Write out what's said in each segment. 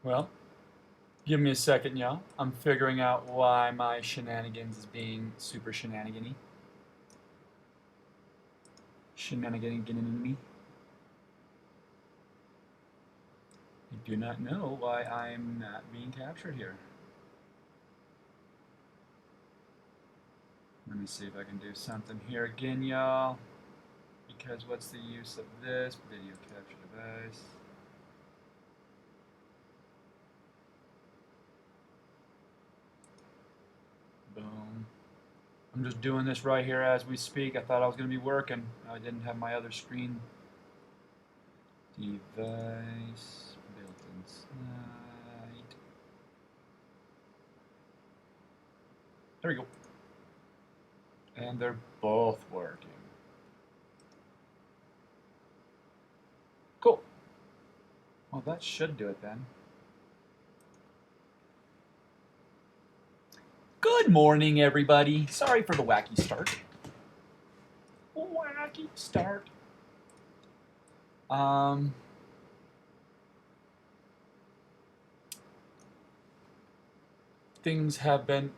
Well, give me a second, y'all. I'm figuring out why my shenanigans is being super shenanigan-y. Shenanigan me. I do not know why I'm not being captured here. Let me see if I can do something here again, y'all. Because what's the use of this video capture device? Boom. I'm just doing this right here as we speak. I thought I was going to be working. I didn't have my other screen. Device built inside. There we go. And they're both working. Cool. Well, that should do it then. Good morning, everybody. Sorry for the wacky start. Wacky start. Things have been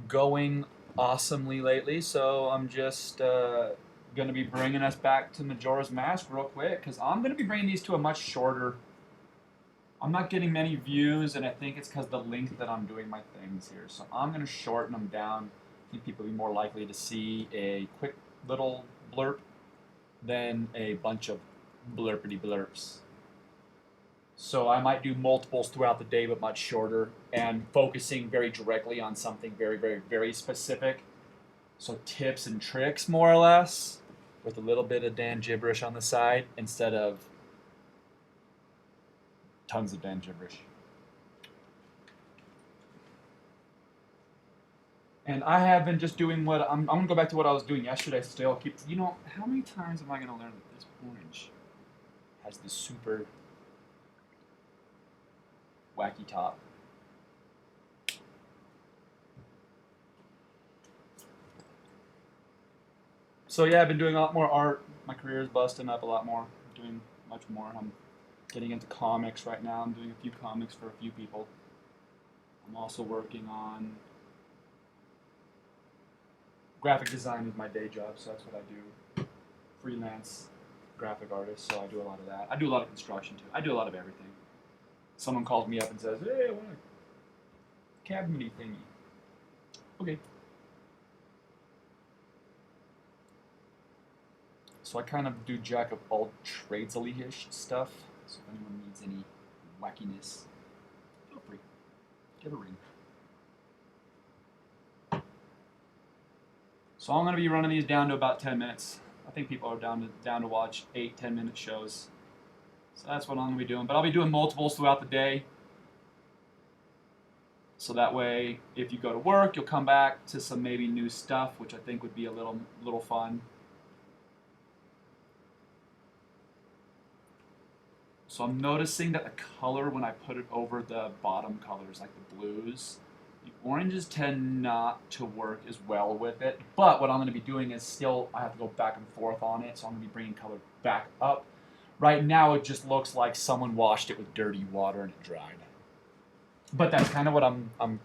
going awesomely lately, so I'm just going to be bringing us back to Majora's Mask real quick, because I'm going to be bringing these to a much shorter. I'm not getting many views, and I think it's because the length that I'm doing my things here. So I'm going to shorten them down. I think people will be more likely to see a quick little blurb than a bunch of blurpity blurps. So I might do multiples throughout the day, but much shorter, and focusing very directly on something very, very, very specific. So tips and tricks, more or less, with a little bit of Dan gibberish on the side, instead of tons of Dan gibberish. And I have been just doing what I'm going to go back to what I was doing yesterday still. You know, how many times am I going to learn that this orange has the super wacky top? So yeah, I've been doing a lot more art. My career is busting up a lot more. I'm doing much more. I'm getting into comics right now. I'm doing a few comics for a few people. I'm also working on graphic design is my day job, so that's what I do. Freelance graphic artist, so I do a lot of that. I do a lot of construction too. I do a lot of everything. Someone calls me up and says, "Hey, I want a cabinet thingy." Okay. So I kind of do jack of all trades-ish stuff. So if anyone needs any wackiness, feel free. Give a ring. So I'm going to be running these down to about 10 minutes. I think people are down to watch 8-10 minute shows. So that's what I'm going to be doing. But I'll be doing multiples throughout the day. So that way, if you go to work, you'll come back to some maybe new stuff, which I think would be a little fun. So I'm noticing that the color, when I put it over the bottom colors, like the blues, the oranges tend not to work as well with it. But what I'm going to be doing is still, I have to go back and forth on it, so I'm going to be bringing color back up. Right now, it just looks like someone washed it with dirty water and it dried. But that's kind of what I'm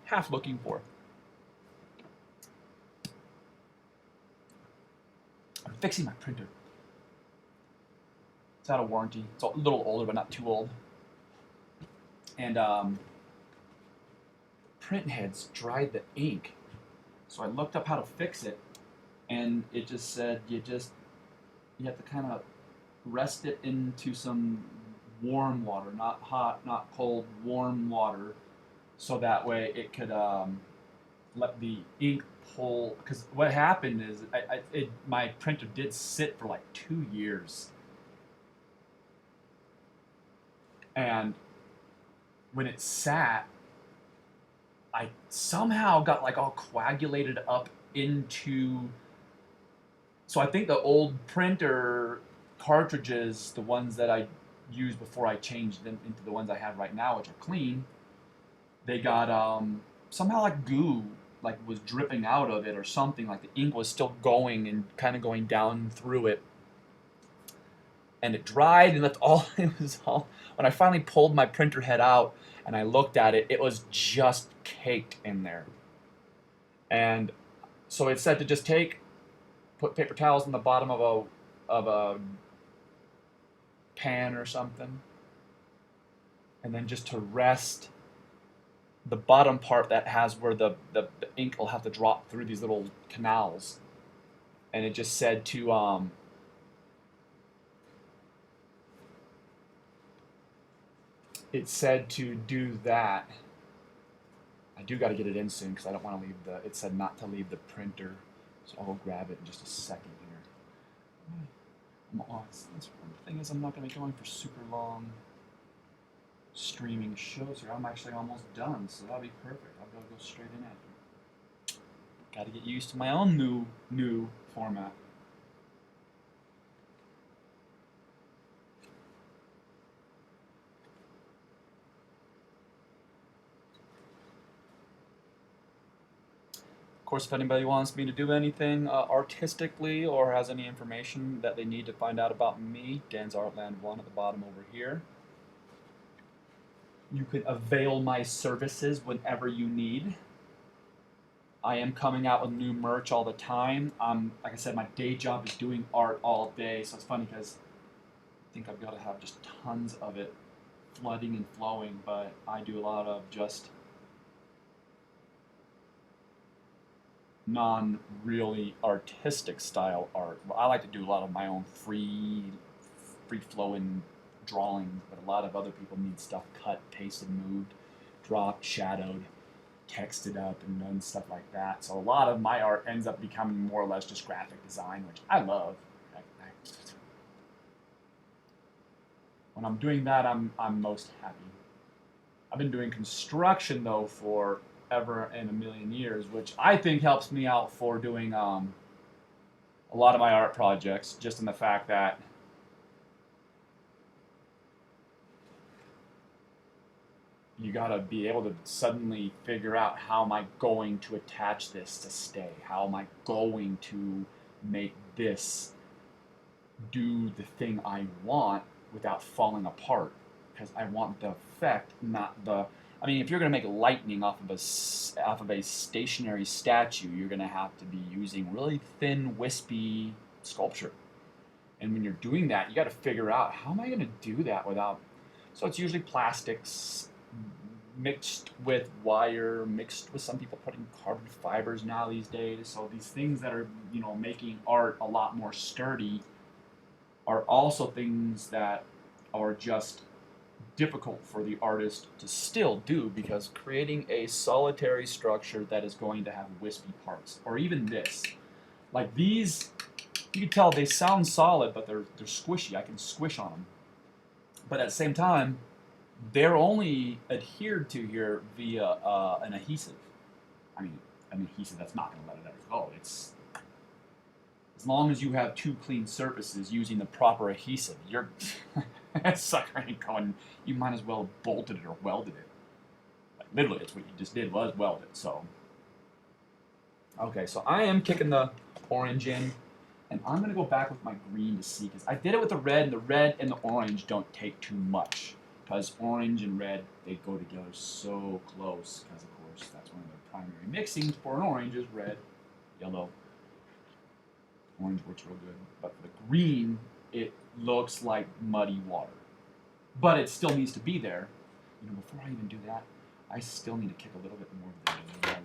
half looking for. I'm fixing my printer. It's out of warranty. It's a little older, but not too old. And print heads dried the ink. So I looked up how to fix it, and it just said you have to kind of rest it into some warm water, not hot, not cold, warm water, so that way it could let the ink pull. Because what happened is my printer did sit for like 2 years. And when it sat, I somehow got like all coagulated up into. So I think the old printer cartridges, the ones that I used before I changed them into the ones I have right now, which are clean, they got somehow like goo like was dripping out of it or something. Like the ink was still going and kind of going down through it. And it dried and left all it was When I finally pulled my printer head out and I looked at it, it was just caked in there. And so it said to just put paper towels in the bottom of a pan or something, and then just to rest the bottom part that has where the ink will have to drop through these little canals. And it just said to do that. I do got to get it in soon because I don't want to leave it said not to leave the printer, so I'll go grab it in just a second here. That's one thing is I'm not going to be going for super long streaming shows here. I'm actually almost done, so that'll be perfect. I'll go straight in after. Got to get used to my own new format. Of course, if anybody wants me to do anything artistically or has any information that they need to find out about me, Dan's Artland 1 at the bottom over here. You could avail my services whenever you need. I am coming out with new merch all the time. Like I said, my day job is doing art all day, so it's funny because I think I've got to have just tons of it flooding and flowing, but I do a lot of just non-really artistic style art. I like to do a lot of my own free-flowing drawings, but a lot of other people need stuff cut, pasted, moved, dropped, shadowed, texted up, and done stuff like that. So a lot of my art ends up becoming more or less just graphic design, which I love. When I'm doing that, I'm most happy. I've been doing construction though for ever and a million years, which I think helps me out for doing a lot of my art projects, just in the fact that you gotta be able to suddenly figure out, how am I going to attach this to stay? How am I going to make this do the thing I want without falling apart? Because I want the effect, not the... I mean, if you're going to make lightning off of a stationary statue, you're going to have to be using really thin, wispy sculpture. And when you're doing that, you got to figure out, how am I going to do that without... So it's usually plastics mixed with wire, mixed with some people putting carbon fibers now these days. So these things that are, making art a lot more sturdy are also things that are just difficult for the artist to still do, because creating a solitary structure that is going to have wispy parts, or even this, like these, you can tell they sound solid, but they're squishy. I can squish on them, but at the same time, they're only adhered to here via an adhesive. I mean, an adhesive that's not going to let it ever go. It's, as long as you have two clean surfaces using the proper adhesive, you're that sucker ain't going. You might as well have bolted it or welded it. Like, literally, that's what you just did, was weld it. So, okay, so I am kicking the orange in, and I'm gonna go back with my green to see, because I did it with the red, and the red and the orange don't take too much, because orange and red, they go together so close. Because of course, that's one of the primary mixings for an orange is red, yellow. Orange works real good, but for the green, it looks like muddy water. But it still needs to be there. Before I even do that, I still need to kick a little bit more of the yellow.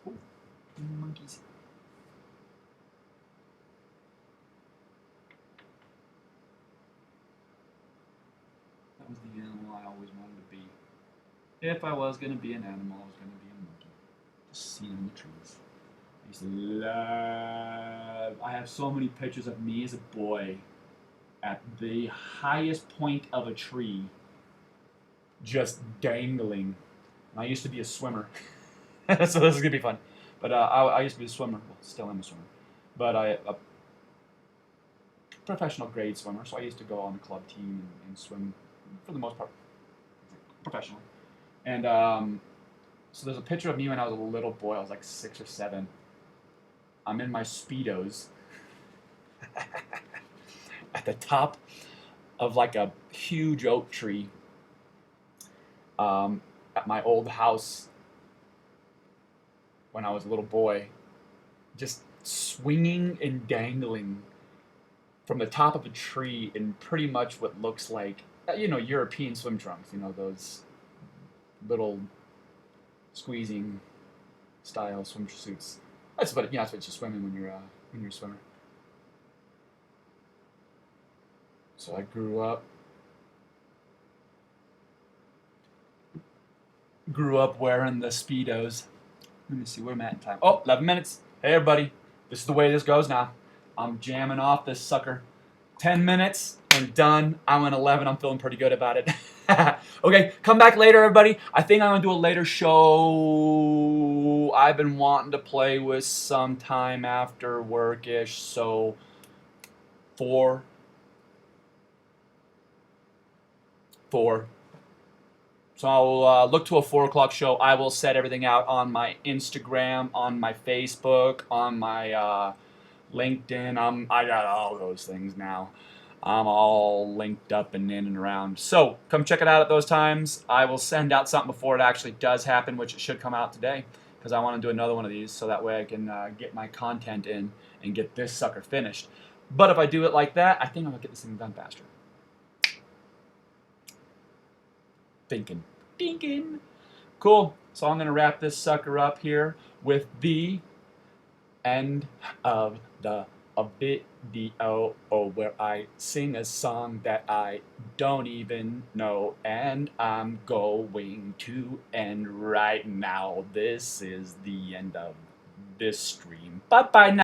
Ooh, monkeys. That was the animal I always wanted to be. If I was going to be an animal, I was going to be a monkey. Just seeing in the trees. I used to love... I have so many pictures of me as a boy at the highest point of a tree, just dangling. And I used to be a swimmer, so this is going to be fun. But I used to be a swimmer. Well, still am a swimmer. But a professional grade swimmer, so I used to go on the club team and swim, for the most part, professionally. And so there's a picture of me when I was a little boy. I was like 6 or 7. I'm in my Speedos at the top of like a huge oak tree at my old house when I was a little boy, just swinging and dangling from the top of a tree in pretty much what looks like, European swim trunks, those little squeezing style swimsuits. That's what that's what you're swimming when you're a swimmer. So I grew up wearing the Speedos. Let me see, where am I at in time? Oh, 11 minutes. Hey, everybody. This is the way this goes now. I'm jamming off this sucker. 10 minutes and done. I'm at 11. I'm feeling pretty good about it. Okay, come back later, everybody. I think I'm going to do a later show I've been wanting to play with sometime after work-ish. So, 4. So I'll look to a 4 o'clock show. I will set everything out on my Instagram, on my Facebook, on my LinkedIn. I got all those things now. I'm all linked up and in and around. So come check it out at those times. I will send out something before it actually does happen, which it should come out today, because I want to do another one of these so that way I can get my content in and get this sucker finished. But if I do it like that, I think I'm going to get this thing done faster. Thinking. Cool. So I'm going to wrap this sucker up here with the end of the video where I sing a song that I don't even know, and I'm going to end right now. This is the end of this stream. Bye-bye now.